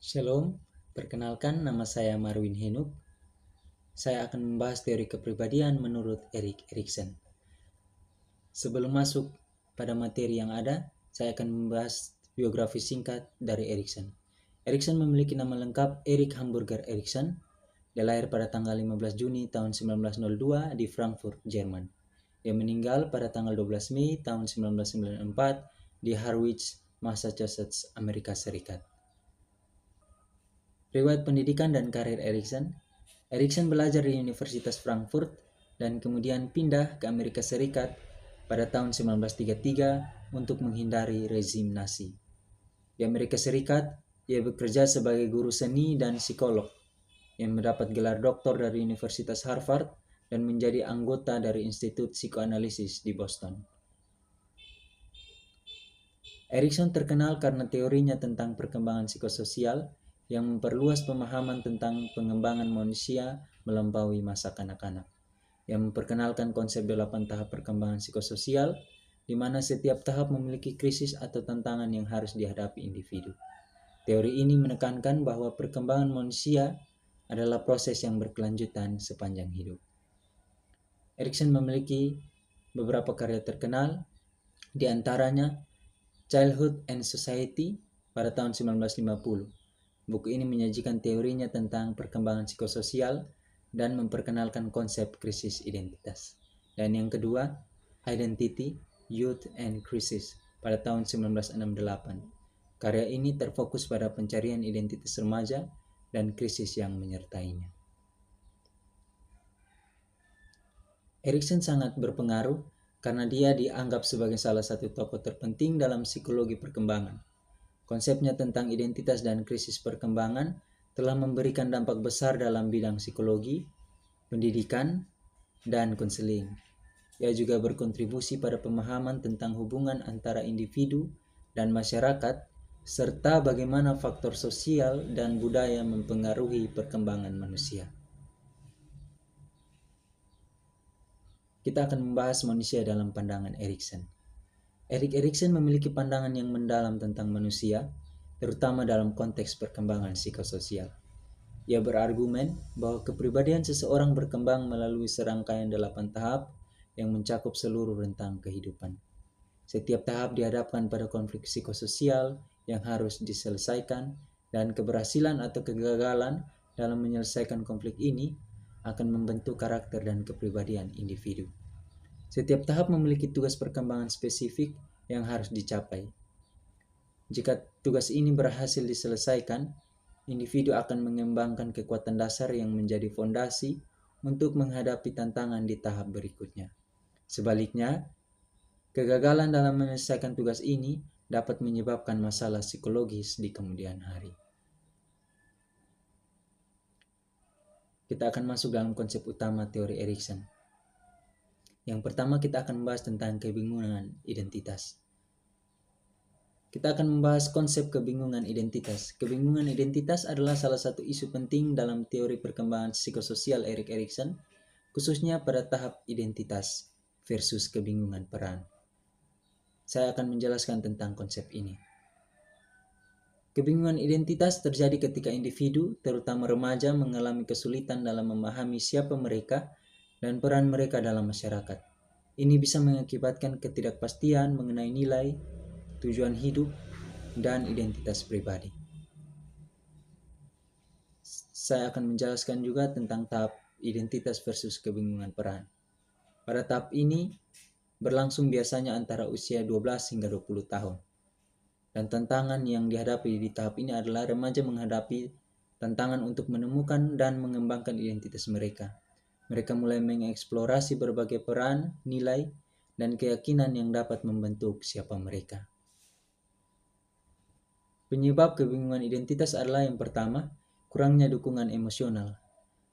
Shalom, perkenalkan nama saya Marwin Henuk. Saya akan membahas teori kepribadian menurut Erik Erikson. Sebelum masuk pada materi yang ada, saya akan membahas biografi singkat dari Erikson. Erikson memiliki nama lengkap Erik Hamburger Erikson. Dia lahir pada tanggal 15 Juni tahun 1902 di Frankfurt, Jerman. Dia meninggal pada tanggal 12 Mei tahun 1994 di Harwich, Massachusetts, Amerika Serikat. Riwayat pendidikan dan karir Erikson. Erikson belajar di Universitas Frankfurt dan kemudian pindah ke Amerika Serikat pada tahun 1933 untuk menghindari rezim Nazi. Di Amerika Serikat, ia bekerja sebagai guru seni dan psikolog yang mendapat gelar doktor dari Universitas Harvard dan menjadi anggota dari Institut Psikoanalisis di Boston. Erikson terkenal karena teorinya tentang perkembangan psikososial yang memperluas pemahaman tentang pengembangan manusia melampaui masa kanak-kanak, yang memperkenalkan konsep 8 tahap perkembangan psikososial, di mana setiap tahap memiliki krisis atau tantangan yang harus dihadapi individu. Teori ini menekankan bahwa perkembangan manusia adalah proses yang berkelanjutan sepanjang hidup. Erikson memiliki beberapa karya terkenal, di antaranya Childhood and Society pada tahun 1950. Buku ini menyajikan teorinya tentang perkembangan psikososial dan memperkenalkan konsep krisis identitas. Dan yang kedua, Identity, Youth and Crisis pada tahun 1968. Karya ini terfokus pada pencarian identitas remaja dan krisis yang menyertainya. Erikson sangat berpengaruh karena dia dianggap sebagai salah satu tokoh terpenting dalam psikologi perkembangan. Konsepnya tentang identitas dan krisis perkembangan telah memberikan dampak besar dalam bidang psikologi, pendidikan, dan konseling. Ia juga berkontribusi pada pemahaman tentang hubungan antara individu dan masyarakat, serta bagaimana faktor sosial dan budaya mempengaruhi perkembangan manusia. Kita akan membahas manusia dalam pandangan Erikson. Erik Erikson memiliki pandangan yang mendalam tentang manusia, terutama dalam konteks perkembangan psikososial. Ia berargumen bahwa kepribadian seseorang berkembang melalui serangkaian 8 tahap yang mencakup seluruh rentang kehidupan. Setiap tahap dihadapkan pada konflik psikososial yang harus diselesaikan, dan keberhasilan atau kegagalan dalam menyelesaikan konflik ini akan membentuk karakter dan kepribadian individu. Setiap tahap memiliki tugas perkembangan spesifik yang harus dicapai. Jika tugas ini berhasil diselesaikan, individu akan mengembangkan kekuatan dasar yang menjadi fondasi untuk menghadapi tantangan di tahap berikutnya. Sebaliknya, kegagalan dalam menyelesaikan tugas ini dapat menyebabkan masalah psikologis di kemudian hari. Kita akan masuk dalam konsep utama teori Erikson. Yang pertama, kita akan membahas tentang kebingungan identitas. Kita akan membahas konsep kebingungan identitas. Kebingungan identitas adalah salah satu isu penting dalam teori perkembangan psikososial Erik Erikson, khususnya pada tahap identitas versus kebingungan peran. Saya akan menjelaskan tentang konsep ini. Kebingungan identitas terjadi ketika individu, terutama remaja, mengalami kesulitan dalam memahami siapa mereka dan peran mereka dalam masyarakat. Ini bisa mengakibatkan ketidakpastian mengenai nilai, tujuan hidup, dan identitas pribadi. Saya akan menjelaskan juga tentang tahap identitas versus kebingungan peran. Pada tahap ini berlangsung biasanya antara usia 12 hingga 20 tahun. Dan tantangan yang dihadapi di tahap ini adalah remaja menghadapi tantangan untuk menemukan dan mengembangkan identitas mereka. Mereka mulai mengeksplorasi berbagai peran, nilai, dan keyakinan yang dapat membentuk siapa mereka. Penyebab kebingungan identitas adalah yang pertama, kurangnya dukungan emosional.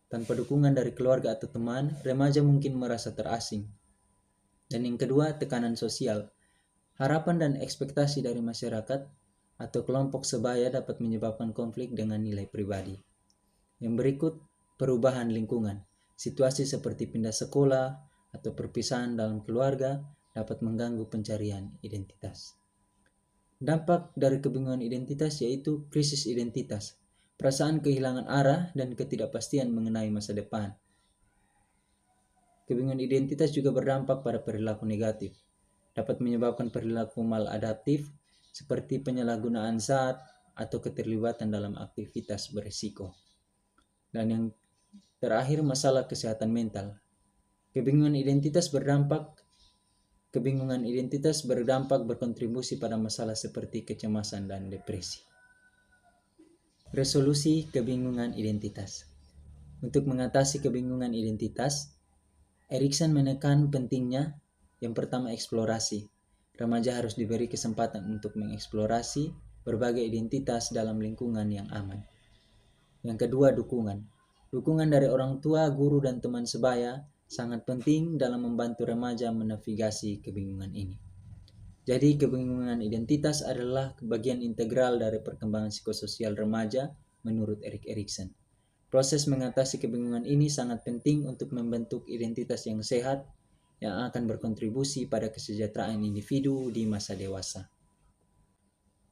Tanpa dukungan dari keluarga atau teman, remaja mungkin merasa terasing. Dan yang kedua, tekanan sosial. Harapan dan ekspektasi dari masyarakat atau kelompok sebaya dapat menyebabkan konflik dengan nilai pribadi. Yang berikut, perubahan lingkungan. Situasi seperti pindah sekolah atau perpisahan dalam keluarga dapat mengganggu pencarian identitas. Dampak dari kebingungan identitas yaitu krisis identitas. perasaan kehilangan arah dan ketidakpastian mengenai masa depan. Kebingungan identitas juga berdampak pada perilaku negatif, dapat menyebabkan perilaku maladaptif seperti penyalahgunaan zat atau keterlibatan dalam aktivitas berisiko. Dan yang terakhir, masalah kesehatan mental. Kebingungan identitas berkontribusi pada masalah seperti kecemasan dan depresi. Resolusi kebingungan identitas. Untuk mengatasi kebingungan identitas, Erikson menekan pentingnya yang pertama eksplorasi. Remaja harus diberi kesempatan untuk mengeksplorasi berbagai identitas dalam lingkungan yang aman. Yang kedua, dukungan. Dukungan dari orang tua, guru, dan teman sebaya sangat penting dalam membantu remaja menavigasi kebingungan ini. Jadi kebingungan identitas adalah bagian integral dari perkembangan psikososial remaja menurut Erik Erikson. Proses mengatasi kebingungan ini sangat penting untuk membentuk identitas yang sehat yang akan berkontribusi pada kesejahteraan individu di masa dewasa.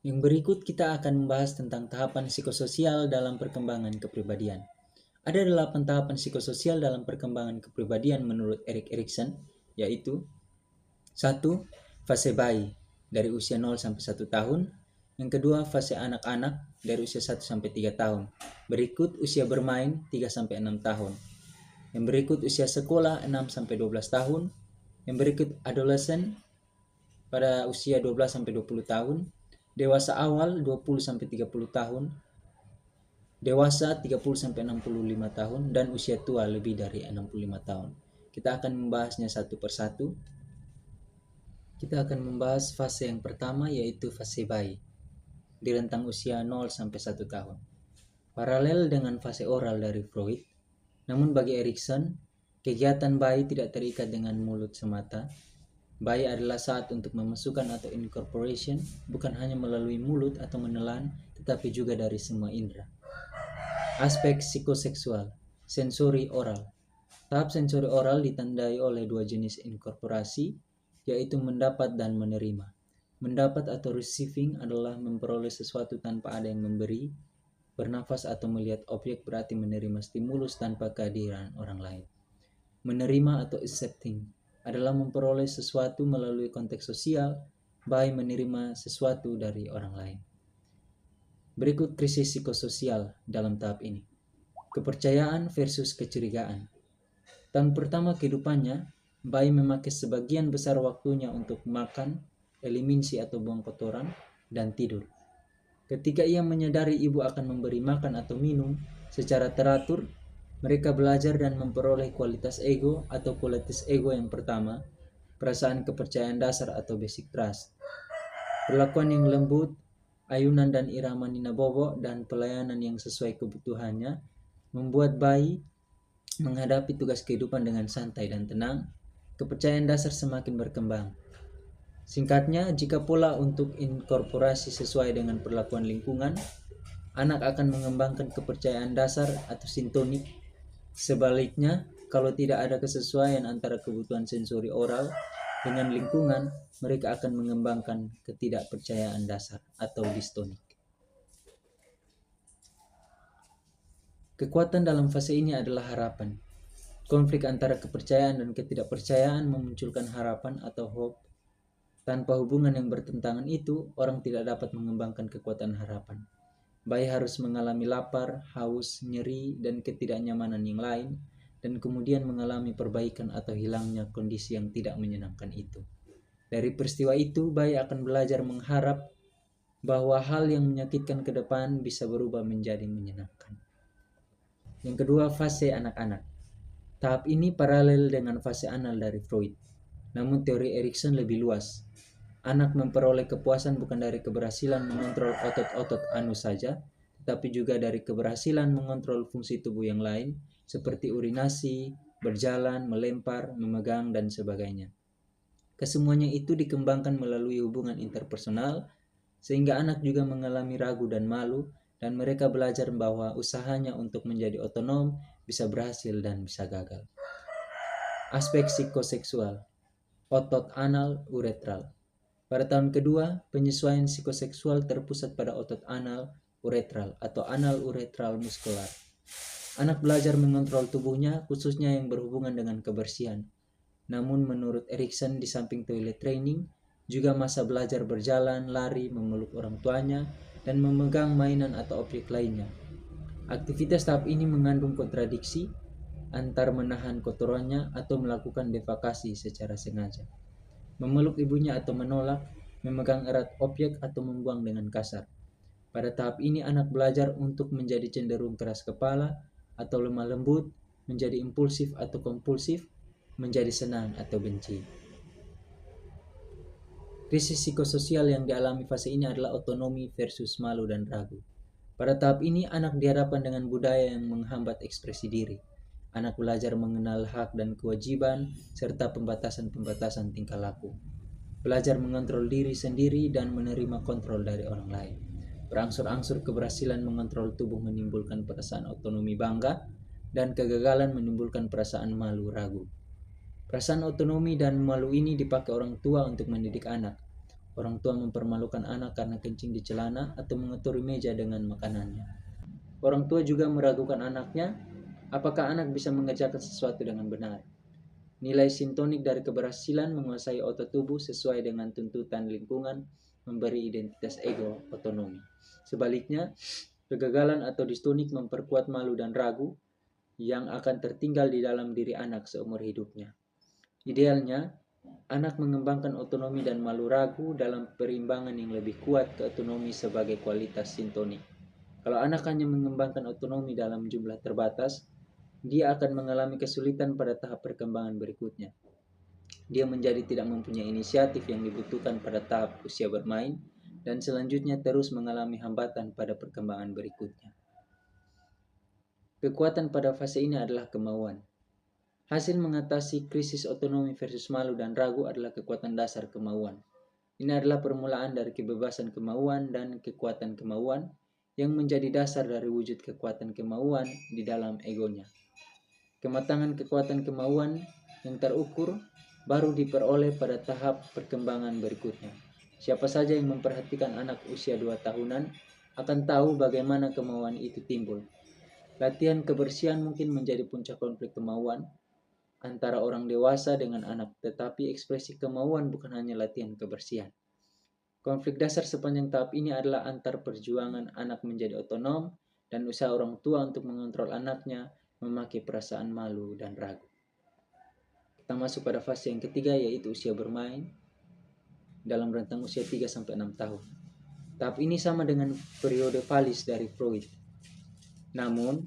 Yang berikut kita akan membahas tentang tahapan psikososial dalam perkembangan kepribadian. Ada 8 tahapan psikososial dalam perkembangan kepribadian menurut Erik Erikson, yaitu 1. Fase bayi dari usia 0 sampai 1 tahun. Yang kedua, fase anak-anak dari usia 1 sampai 3 tahun. Berikut usia bermain 3 sampai 6 tahun. Yang berikut usia sekolah 6 sampai 12 tahun. Yang berikut adolescent pada usia 12 sampai 20 tahun. Dewasa awal 20 sampai 30 tahun. Dewasa 30 sampai 65 tahun dan usia tua lebih dari 65 tahun. Kita akan membahasnya satu persatu. Kita akan membahas fase yang pertama, yaitu fase bayi di rentang usia 0 sampai 1 tahun. Paralel dengan fase oral dari Freud, namun bagi Erikson, kegiatan bayi tidak terikat dengan mulut semata. Bayi adalah saat untuk memasukkan atau incorporation, bukan hanya melalui mulut atau menelan, tetapi juga dari semua indera. Aspek psikoseksual, sensori oral. Tahap sensori oral ditandai oleh 2 jenis inkorporasi, yaitu mendapat dan menerima. Mendapat atau receiving adalah memperoleh sesuatu tanpa ada yang memberi. Bernafas atau melihat objek berarti menerima stimulus tanpa kehadiran orang lain. Menerima atau accepting adalah memperoleh sesuatu melalui konteks sosial, baik menerima sesuatu dari orang lain. Berikut krisis psikososial dalam tahap ini. Kepercayaan versus kecurigaan. Tahun pertama kehidupannya, bayi memakai sebagian besar waktunya untuk makan, eliminasi atau buang kotoran, dan tidur. Ketika ia menyadari ibu akan memberi makan atau minum secara teratur, mereka belajar dan memperoleh kualitas ego atau kualitas ego yang pertama, perasaan kepercayaan dasar atau basic trust. Perlakuan yang lembut, ayunan dan irama nina bobo, dan pelayanan yang sesuai kebutuhannya membuat bayi menghadapi tugas kehidupan dengan santai dan tenang. Kepercayaan dasar semakin berkembang. Singkatnya, jika pola untuk inkorporasi sesuai dengan perlakuan lingkungan, anak akan mengembangkan kepercayaan dasar atau sintonik. Sebaliknya, kalau tidak ada kesesuaian antara kebutuhan sensori oral dengan lingkungan, mereka akan mengembangkan ketidakpercayaan dasar atau distonik. Kekuatan dalam fase ini adalah harapan. Konflik antara kepercayaan dan ketidakpercayaan memunculkan harapan atau hope. Tanpa hubungan yang bertentangan itu, orang tidak dapat mengembangkan kekuatan harapan. Bayi harus mengalami lapar, haus, nyeri, dan ketidaknyamanan yang lain, dan kemudian mengalami perbaikan atau hilangnya kondisi yang tidak menyenangkan itu. Dari peristiwa itu, bayi akan belajar mengharap bahwa hal yang menyakitkan ke depan bisa berubah menjadi menyenangkan. Yang kedua, fase anak-anak. Tahap ini paralel dengan fase anal dari Freud. Namun teori Erikson lebih luas. Anak memperoleh kepuasan bukan dari keberhasilan mengontrol otot-otot anus saja, tetapi juga dari keberhasilan mengontrol fungsi tubuh yang lain, seperti urinasi, berjalan, melempar, memegang, dan sebagainya. Kesemuanya itu dikembangkan melalui hubungan interpersonal, sehingga anak juga mengalami ragu dan malu, dan mereka belajar bahwa usahanya untuk menjadi otonom bisa berhasil dan bisa gagal. Aspek psikoseksual, otot anal uretral. Pada tahun kedua, penyesuaian psikoseksual terpusat pada otot anal uretral atau anal uretral muskular. Anak belajar mengontrol tubuhnya, khususnya yang berhubungan dengan kebersihan. Namun menurut Erikson, di samping toilet training, juga masa belajar berjalan, lari, memeluk orang tuanya, dan memegang mainan atau objek lainnya. Aktivitas tahap ini mengandung kontradiksi antar menahan kotorannya atau melakukan defekasi secara sengaja, memeluk ibunya atau menolak, memegang erat objek atau membuang dengan kasar. Pada tahap ini anak belajar untuk menjadi cenderung keras kepala atau lemah lembut, menjadi impulsif atau kompulsif, menjadi senang atau benci. Krisis psikososial yang dialami fase ini adalah otonomi versus malu dan ragu. Pada tahap ini anak dihadapkan dengan budaya yang menghambat ekspresi diri. Anak belajar mengenal hak dan kewajiban serta pembatasan-pembatasan tingkah laku. Belajar mengontrol diri sendiri dan menerima kontrol dari orang lain. Berangsur-angsur keberhasilan mengontrol tubuh menimbulkan perasaan otonomi bangga, dan kegagalan menimbulkan perasaan malu ragu. Perasaan otonomi dan malu ini dipakai orang tua untuk mendidik anak. Orang tua mempermalukan anak karena kencing di celana atau mengotori meja dengan makanannya. Orang tua juga meragukan anaknya, apakah anak bisa mengerjakan sesuatu dengan benar. Nilai sintonik dari keberhasilan menguasai otot tubuh sesuai dengan tuntutan lingkungan memberi identitas ego otonomi. Sebaliknya, kegagalan atau distonik memperkuat malu dan ragu yang akan tertinggal di dalam diri anak seumur hidupnya. Idealnya, anak mengembangkan otonomi dan malu ragu dalam perimbangan yang lebih kuat ke otonomi sebagai kualitas sintonik. Kalau anak hanya mengembangkan otonomi dalam jumlah terbatas, dia akan mengalami kesulitan pada tahap perkembangan berikutnya. Dia menjadi tidak mempunyai inisiatif yang dibutuhkan pada tahap usia bermain, dan selanjutnya terus mengalami hambatan pada perkembangan berikutnya. Kekuatan pada fase ini adalah kemauan. Hasil mengatasi krisis otonomi versus malu dan ragu adalah kekuatan dasar kemauan. Ini adalah permulaan dari kebebasan kemauan dan kekuatan kemauan yang menjadi dasar dari wujud kekuatan kemauan di dalam egonya. Kematangan kekuatan kemauan yang terukur baru diperoleh pada tahap perkembangan berikutnya. Siapa saja yang memperhatikan anak usia 2 tahunan akan tahu bagaimana kemauan itu timbul. Latihan kebersihan mungkin menjadi puncak konflik kemauan antara orang dewasa dengan anak, tetapi ekspresi kemauan bukan hanya latihan kebersihan. Konflik dasar sepanjang tahap ini adalah antar perjuangan anak menjadi otonom dan usaha orang tua untuk mengontrol anaknya memakai perasaan malu dan ragu. Kita masuk pada fase yang ketiga, yaitu usia bermain dalam rentang usia 3-6 tahun. Tahap ini sama dengan periode Valis dari Freud. Namun,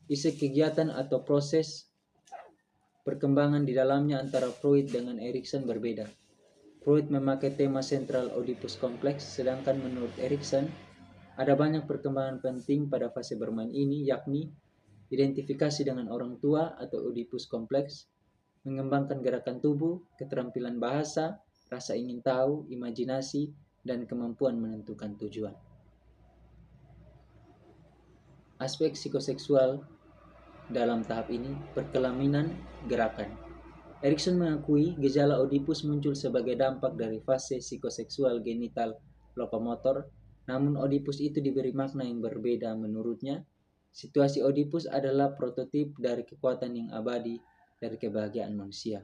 isi kegiatan atau proses perkembangan di dalamnya antara Freud dengan Erikson berbeda. Freud memakai tema sentral Oedipus kompleks, sedangkan menurut Erikson ada banyak perkembangan penting pada fase bermain ini, yakni identifikasi dengan orang tua atau Oedipus kompleks, mengembangkan gerakan tubuh, keterampilan bahasa, rasa ingin tahu, imajinasi, dan kemampuan menentukan tujuan. Aspek psikoseksual dalam tahap ini, perkelaminan gerakan. Erikson mengakui gejala Oedipus muncul sebagai dampak dari fase psikoseksual genital lokomotor, namun Oedipus itu diberi makna yang berbeda menurutnya. Situasi Oedipus adalah prototip dari kekuatan yang abadi dari kebahagiaan manusia.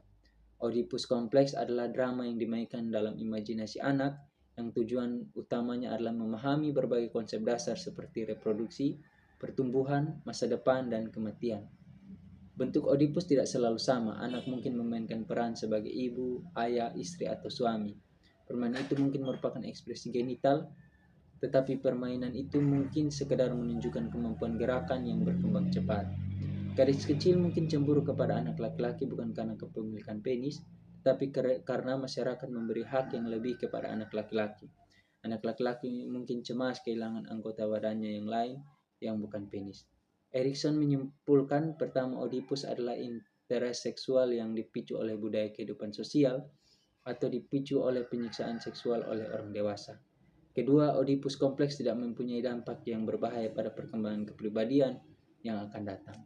Oedipus kompleks adalah drama yang dimainkan dalam imajinasi anak yang tujuan utamanya adalah memahami berbagai konsep dasar seperti reproduksi, pertumbuhan, masa depan, dan kematian. Bentuk Oedipus tidak selalu sama. Anak mungkin memainkan peran sebagai ibu, ayah, istri, atau suami. Permainan itu mungkin merupakan ekspresi genital, tetapi permainan itu mungkin sekedar menunjukkan kemampuan gerakan yang berkembang cepat. Gadis kecil mungkin cemburu kepada anak laki-laki bukan karena kepemilikan penis, tapi karena masyarakat memberi hak yang lebih kepada anak laki-laki. Anak laki-laki mungkin cemas kehilangan anggota badannya yang lain yang bukan penis. Erikson menyimpulkan pertama, Oedipus adalah interest seksual yang dipicu oleh budaya kehidupan sosial atau dipicu oleh penyiksaan seksual oleh orang dewasa. Kedua, Oedipus kompleks tidak mempunyai dampak yang berbahaya pada perkembangan kepribadian yang akan datang.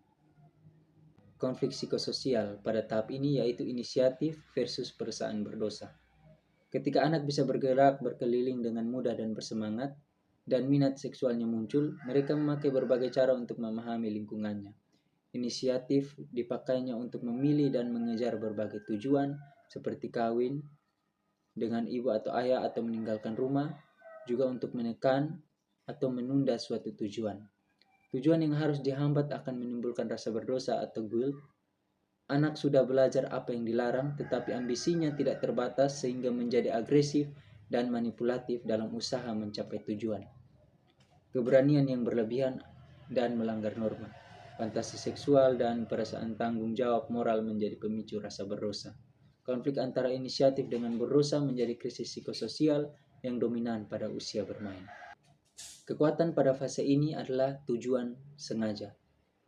Konflik psikososial pada tahap ini yaitu inisiatif versus perasaan berdosa. Ketika anak bisa bergerak berkeliling dengan mudah dan bersemangat, dan minat seksualnya muncul, mereka memakai berbagai cara untuk memahami lingkungannya. Inisiatif dipakainya untuk memilih dan mengejar berbagai tujuan seperti kawin dengan ibu atau ayah atau meninggalkan rumah, juga untuk menekan atau menunda suatu tujuan. Tujuan yang harus dihambat akan menimbulkan rasa berdosa atau guilt. Anak sudah belajar apa yang dilarang, tetapi ambisinya tidak terbatas sehingga menjadi agresif dan manipulatif dalam usaha mencapai tujuan. Keberanian yang berlebihan dan melanggar norma. Fantasi seksual dan perasaan tanggung jawab moral menjadi pemicu rasa berdosa. Konflik antara inisiatif dengan berdosa menjadi krisis psikososial yang dominan pada usia bermain. Kekuatan pada fase ini adalah tujuan sengaja.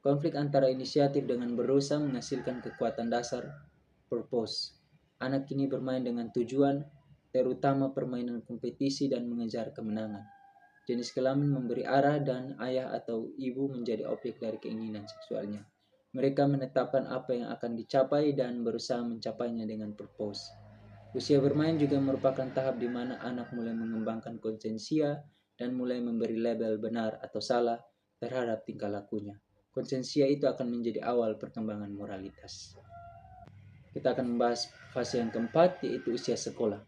Konflik antara inisiatif dengan berdosa menghasilkan kekuatan dasar, purpose. Anak kini bermain dengan tujuan, terutama permainan kompetisi dan mengejar kemenangan. Jenis kelamin memberi arah dan ayah atau ibu menjadi objek dari keinginan seksualnya. Mereka menetapkan apa yang akan dicapai dan berusaha mencapainya dengan purpose. Usia bermain juga merupakan tahap di mana anak mulai mengembangkan konsensia dan mulai memberi label benar atau salah terhadap tingkah lakunya. Konsensia itu akan menjadi awal perkembangan moralitas. Kita akan membahas fase yang keempat, yaitu usia sekolah.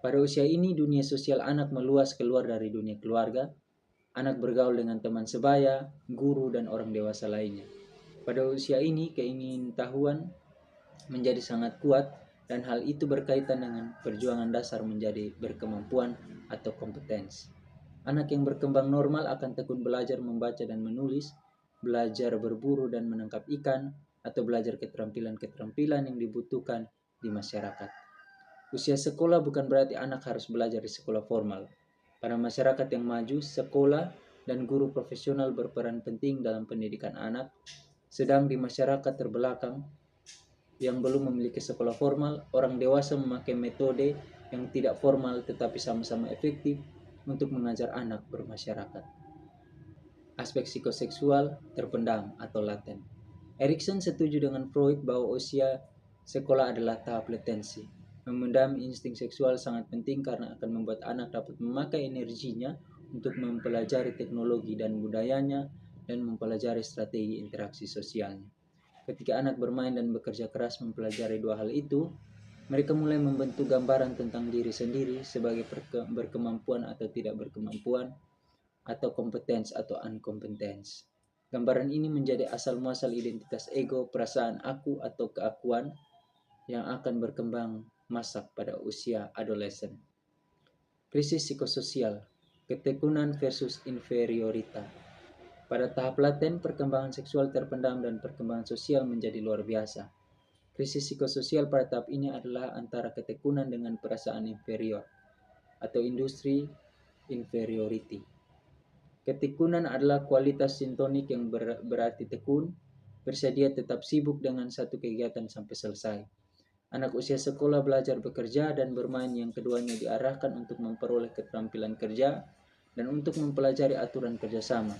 Pada usia ini, dunia sosial anak meluas keluar dari dunia keluarga. Anak bergaul dengan teman sebaya, guru, dan orang dewasa lainnya. Pada usia ini, keingintahuan menjadi sangat kuat, dan hal itu berkaitan dengan perjuangan dasar menjadi berkemampuan atau kompetensi. Anak yang berkembang normal akan tekun belajar membaca dan menulis, belajar berburu dan menangkap ikan, atau belajar keterampilan-keterampilan yang dibutuhkan di masyarakat. Usia sekolah bukan berarti anak harus belajar di sekolah formal. Pada masyarakat yang maju, sekolah dan guru profesional berperan penting dalam pendidikan anak, sedang di masyarakat terbelakang yang belum memiliki sekolah formal, orang dewasa memakai metode yang tidak formal tetapi sama-sama efektif untuk mengajar anak bermasyarakat. Aspek psikoseksual terpendam atau laten. Erikson setuju dengan Freud bahwa usia sekolah adalah tahap latensi. Memendam insting seksual sangat penting karena akan membuat anak dapat memakai energinya untuk mempelajari teknologi dan budayanya dan mempelajari strategi interaksi sosialnya. Ketika anak bermain dan bekerja keras mempelajari dua hal itu, mereka mulai membentuk gambaran tentang diri sendiri sebagai berkemampuan atau tidak berkemampuan, atau kompetens atau unkompetens. Gambaran ini menjadi asal muasal identitas ego, perasaan aku atau keakuan yang akan berkembang masak pada usia adolesen. Krisis psikososial, ketekunan versus inferiorita. Pada tahap laten, perkembangan seksual terpendam dan perkembangan sosial menjadi luar biasa. Krisis psikososial pada tahap ini adalah antara ketekunan dengan perasaan inferior atau industri inferiority. Ketekunan adalah kualitas sintonik yang berarti tekun, bersedia tetap sibuk dengan satu kegiatan sampai selesai. Anak usia sekolah belajar bekerja dan bermain yang keduanya diarahkan untuk memperoleh keterampilan kerja dan untuk mempelajari aturan kerjasama.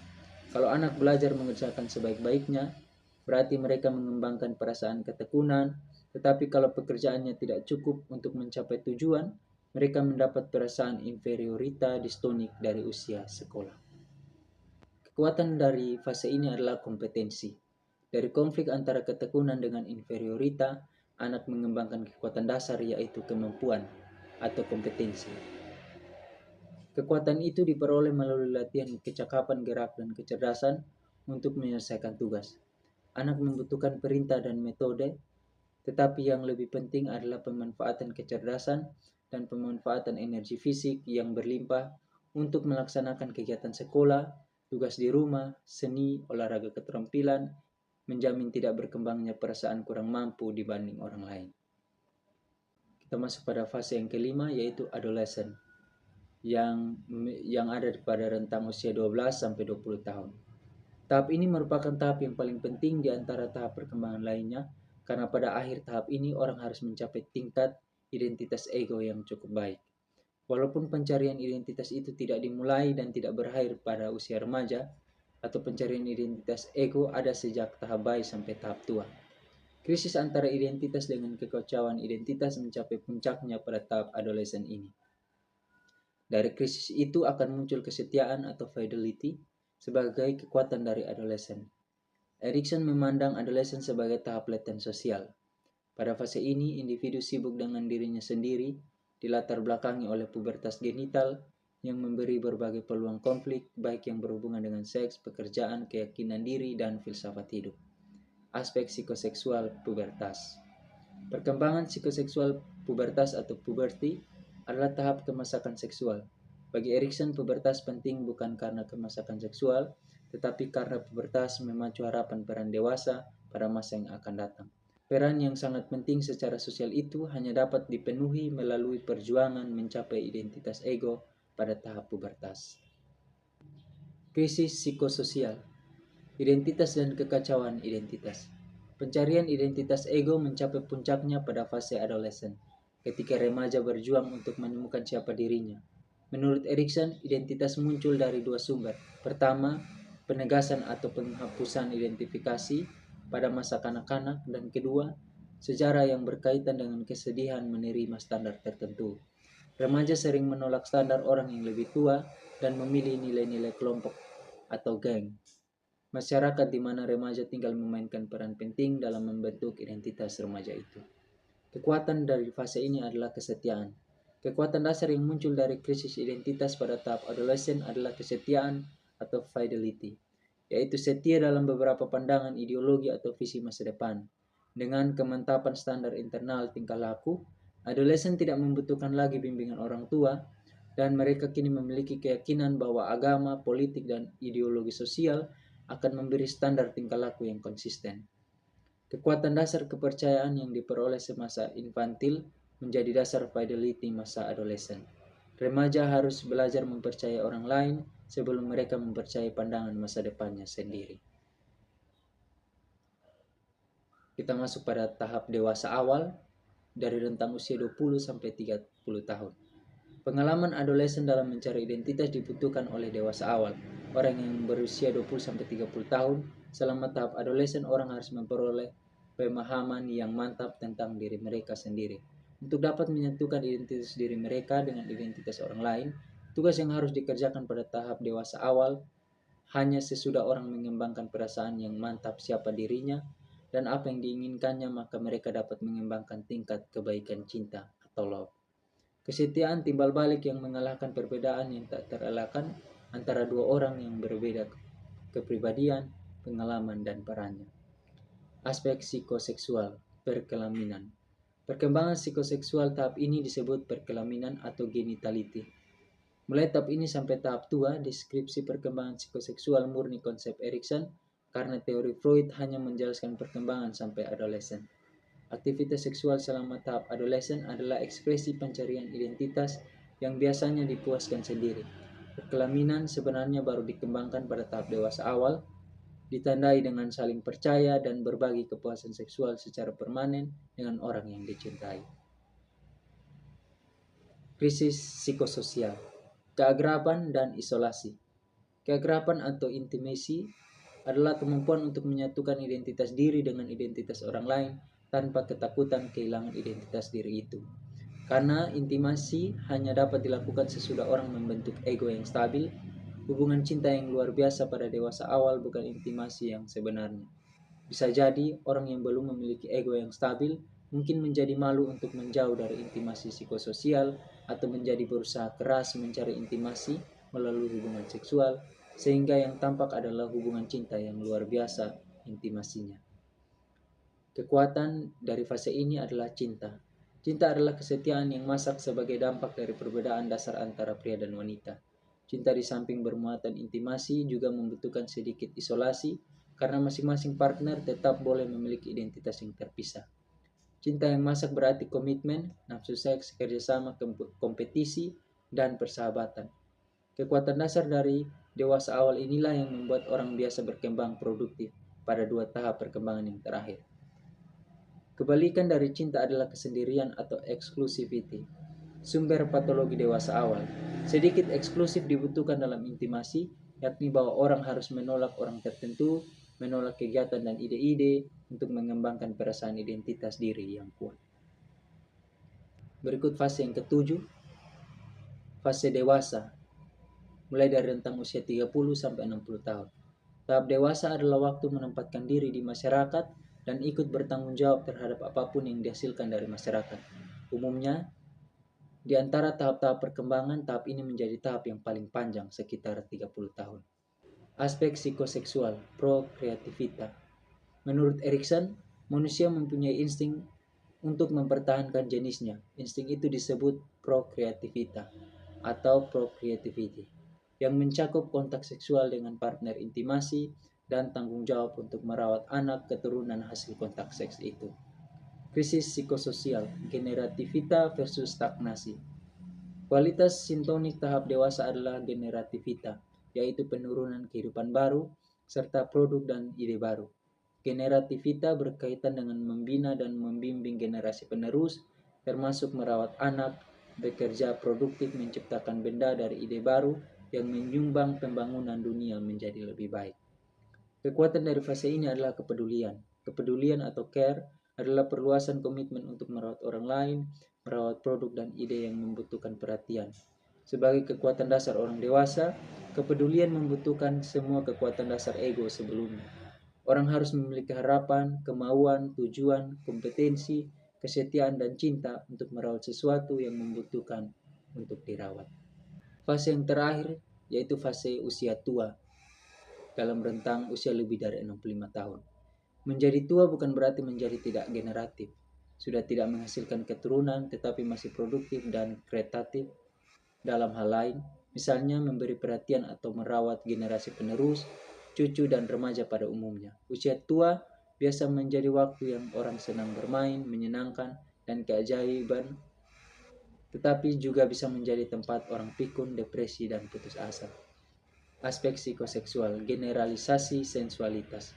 Kalau anak belajar mengerjakan sebaik-baiknya, berarti mereka mengembangkan perasaan ketekunan, tetapi kalau pekerjaannya tidak cukup untuk mencapai tujuan, mereka mendapat perasaan inferiorita distonik dari usia sekolah. Kekuatan dari fase ini adalah kompetensi. Dari konflik antara ketekunan dengan inferiorita, anak mengembangkan kekuatan dasar yaitu kemampuan atau kompetensi. Kekuatan itu diperoleh melalui latihan kecakapan gerak dan kecerdasan untuk menyelesaikan tugas. Anak membutuhkan perintah dan metode, tetapi yang lebih penting adalah pemanfaatan kecerdasan dan pemanfaatan energi fisik yang berlimpah untuk melaksanakan kegiatan sekolah, tugas di rumah, seni, olahraga keterampilan, menjamin tidak berkembangnya perasaan kurang mampu dibanding orang lain. Kita masuk pada fase yang kelima, yaitu adolescent, yang ada pada rentang usia 12 sampai 20 tahun. Tahap ini merupakan tahap yang paling penting di antara tahap perkembangan lainnya, karena pada akhir tahap ini orang harus mencapai tingkat identitas ego yang cukup baik. Walaupun pencarian identitas itu tidak dimulai dan tidak berakhir pada usia remaja, atau pencarian identitas ego ada sejak tahap bayi sampai tahap tua. Krisis antara identitas dengan kekacauan identitas mencapai puncaknya pada tahap adolesen ini. Dari krisis itu akan muncul kesetiaan atau fidelity sebagai kekuatan dari adolesen. Erikson memandang adolesen sebagai tahap laten sosial. Pada fase ini, individu sibuk dengan dirinya sendiri, dilatar belakangi oleh pubertas genital yang memberi berbagai peluang konflik, baik yang berhubungan dengan seks, pekerjaan, keyakinan diri, dan filsafat hidup. Aspek psikoseksual pubertas. Perkembangan psikoseksual pubertas atau puberti adalah tahap kemasakan seksual. Bagi Erikson, pubertas penting bukan karena kemasakan seksual, tetapi karena pubertas memacu harapan peran dewasa pada masa yang akan datang. Peran yang sangat penting secara sosial itu hanya dapat dipenuhi melalui perjuangan mencapai identitas ego pada tahap pubertas. Krisis psikososial, identitas dan kekacauan identitas. Pencarian identitas ego mencapai puncaknya pada fase adolesen, ketika remaja berjuang untuk menemukan siapa dirinya. Menurut Erikson, identitas muncul dari dua sumber. Pertama, penegasan atau penghapusan identifikasi pada masa kanak-kanak, dan kedua, sejarah yang berkaitan dengan kesedihan menerima standar tertentu. Remaja sering menolak standar orang yang lebih tua dan memilih nilai-nilai kelompok atau geng. Masyarakat di mana remaja tinggal memainkan peran penting dalam membentuk identitas remaja itu. Kekuatan dari fase ini adalah kesetiaan. Kekuatan dasar yang muncul dari krisis identitas pada tahap adolesen adalah kesetiaan atau fidelity, yaitu setia dalam beberapa pandangan ideologi atau visi masa depan. Dengan kemantapan standar internal tingkah laku, adolesen tidak membutuhkan lagi bimbingan orang tua, dan mereka kini memiliki keyakinan bahwa agama, politik, dan ideologi sosial akan memberi standar tingkah laku yang konsisten. Kekuatan dasar kepercayaan yang diperoleh semasa infantil menjadi dasar fidelity masa adolesen. Remaja harus belajar mempercayai orang lain sebelum mereka mempercayai pandangan masa depannya sendiri. Kita masuk pada tahap dewasa awal dari rentang usia 20 sampai 30 tahun. Pengalaman adolesen dalam mencari identitas dibutuhkan oleh dewasa awal. Orang yang berusia 20-30 tahun, selama tahap adolesen orang harus memperoleh pemahaman yang mantap tentang diri mereka sendiri. Untuk dapat menyatukan identitas diri mereka dengan identitas orang lain, tugas yang harus dikerjakan pada tahap dewasa awal hanya sesudah orang mengembangkan perasaan yang mantap siapa dirinya dan apa yang diinginkannya, maka mereka dapat mengembangkan tingkat kebaikan cinta atau love. Kesetiaan timbal balik yang mengalahkan perbedaan yang tak terelakkan antara dua orang yang berbeda kepribadian, pengalaman, dan perannya. Aspek psikoseksual, perkelaminan. Perkembangan psikoseksual tahap ini disebut perkelaminan atau genitality. Mulai tahap ini sampai tahap tua, deskripsi perkembangan psikoseksual murni konsep Erikson, karena teori Freud hanya menjelaskan perkembangan sampai adolesen. Aktivitas seksual selama tahap adolesen adalah ekspresi pencarian identitas yang biasanya dipuaskan sendiri. Perkelaminan sebenarnya baru dikembangkan pada tahap dewasa awal, ditandai dengan saling percaya dan berbagi kepuasan seksual secara permanen dengan orang yang dicintai. Krisis psikososial, keagraban dan isolasi. Keagraban atau intimacy adalah kemampuan untuk menyatukan identitas diri dengan identitas orang lain tanpa ketakutan kehilangan identitas diri itu. Karena intimasi hanya dapat dilakukan sesudah orang membentuk ego yang stabil, hubungan cinta yang luar biasa pada dewasa awal bukan intimasi yang sebenarnya. Bisa jadi orang yang belum memiliki ego yang stabil mungkin menjadi malu untuk menjauh dari intimasi psikososial atau menjadi berusaha keras mencari intimasi melalui hubungan seksual, sehingga yang tampak adalah hubungan cinta yang luar biasa intimasinya. Kekuatan dari fase ini adalah cinta. Cinta adalah kesetiaan yang masak sebagai dampak dari perbedaan dasar antara pria dan wanita. Cinta di samping bermuatan intimasi juga membutuhkan sedikit isolasi karena masing-masing partner tetap boleh memiliki identitas yang terpisah. Cinta yang masak berarti komitmen, nafsu seks, kerjasama, kompetisi, dan persahabatan. Kekuatan dasar dari dewasa awal inilah yang membuat orang biasa berkembang produktif pada dua tahap perkembangan yang terakhir. Kebalikan dari cinta adalah kesendirian atau exclusivity, sumber patologi dewasa awal. Sedikit eksklusif dibutuhkan dalam intimasi, yakni bahwa orang harus menolak orang tertentu, menolak kegiatan dan ide-ide untuk mengembangkan perasaan identitas diri yang kuat. Berikut fase yang ketujuh, Fase dewasa, mulai dari rentang usia 30 sampai 60 tahun. Tahap dewasa adalah waktu menempatkan diri di masyarakat dan ikut bertanggung jawab terhadap apapun yang dihasilkan dari masyarakat. Umumnya, di antara tahap-tahap perkembangan, tahap ini menjadi tahap yang paling panjang, sekitar 30 tahun. Aspek psikoseksual, prokreativita. Menurut Erikson, manusia mempunyai insting untuk mempertahankan jenisnya. Insting itu disebut prokreativita atau procreativity, yang mencakup kontak seksual dengan partner intimasi dan tanggung jawab untuk merawat anak keturunan hasil kontak seks itu. Krisis psikososial, generativita versus stagnasi. Kualitas sintonik tahap dewasa adalah generativita, yaitu penurunan kehidupan baru, serta produk dan ide baru. Generativita berkaitan dengan membina dan membimbing generasi penerus, termasuk merawat anak, bekerja produktif menciptakan benda dari ide baru yang menyumbang pembangunan dunia menjadi lebih baik. Kekuatan dari fase ini adalah kepedulian. Kepedulian atau care adalah perluasan komitmen untuk merawat orang lain, merawat produk dan ide yang membutuhkan perhatian. Sebagai kekuatan dasar orang dewasa, kepedulian membutuhkan semua kekuatan dasar ego sebelumnya. Orang harus memiliki harapan, kemauan, tujuan, kompetensi, kesetiaan, dan cinta untuk merawat sesuatu yang membutuhkan untuk dirawat. Fase yang terakhir yaitu fase usia tua dalam rentang usia lebih dari 65 tahun. Menjadi tua bukan berarti menjadi tidak generatif. Sudah tidak menghasilkan keturunan tetapi masih produktif dan kreatif dalam hal lain, misalnya memberi perhatian atau merawat generasi penerus, cucu dan remaja pada umumnya. Usia tua biasa menjadi waktu yang orang senang bermain, menyenangkan, dan keajaiban, tetapi juga bisa menjadi tempat orang pikun, depresi, dan putus asa. Aspek psikoseksual, generalisasi sensualitas.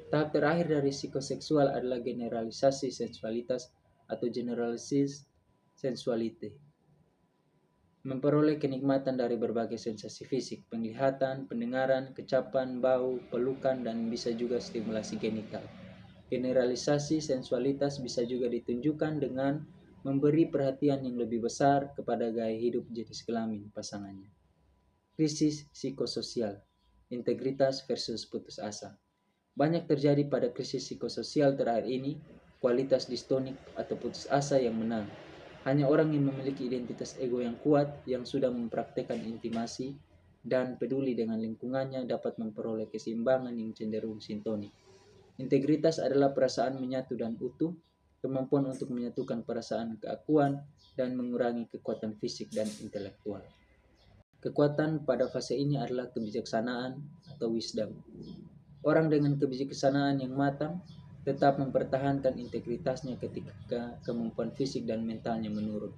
Tahap terakhir dari psikoseksual adalah generalisasi sensualitas atau generalized sensuality. Memperoleh kenikmatan dari berbagai sensasi fisik, penglihatan, pendengaran, kecapan, bau, pelukan, dan bisa juga stimulasi genital. Generalisasi sensualitas bisa juga ditunjukkan dengan memberi perhatian yang lebih besar kepada gaya hidup jenis kelamin pasangannya. Krisis psikososial, integritas versus putus asa. Banyak terjadi pada krisis psikososial terakhir ini, kualitas distonik atau putus asa yang menang. Hanya orang yang memiliki identitas ego yang kuat, yang sudah mempraktekkan intimasi dan peduli dengan lingkungannya dapat memperoleh keseimbangan yang cenderung sintonik. Integritas adalah perasaan menyatu dan utuh, kemampuan untuk menyatukan perasaan keakuan, dan mengurangi kekuatan fisik dan intelektual. Kekuatan pada fase ini adalah kebijaksanaan atau wisdom. Orang dengan kebijaksanaan yang matang tetap mempertahankan integritasnya ketika kemampuan fisik dan mentalnya menurun.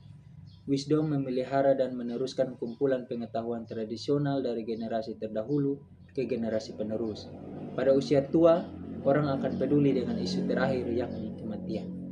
Wisdom memelihara dan meneruskan kumpulan pengetahuan tradisional dari generasi terdahulu ke generasi penerus. Pada usia tua, orang akan peduli dengan isu terakhir yakni kematian.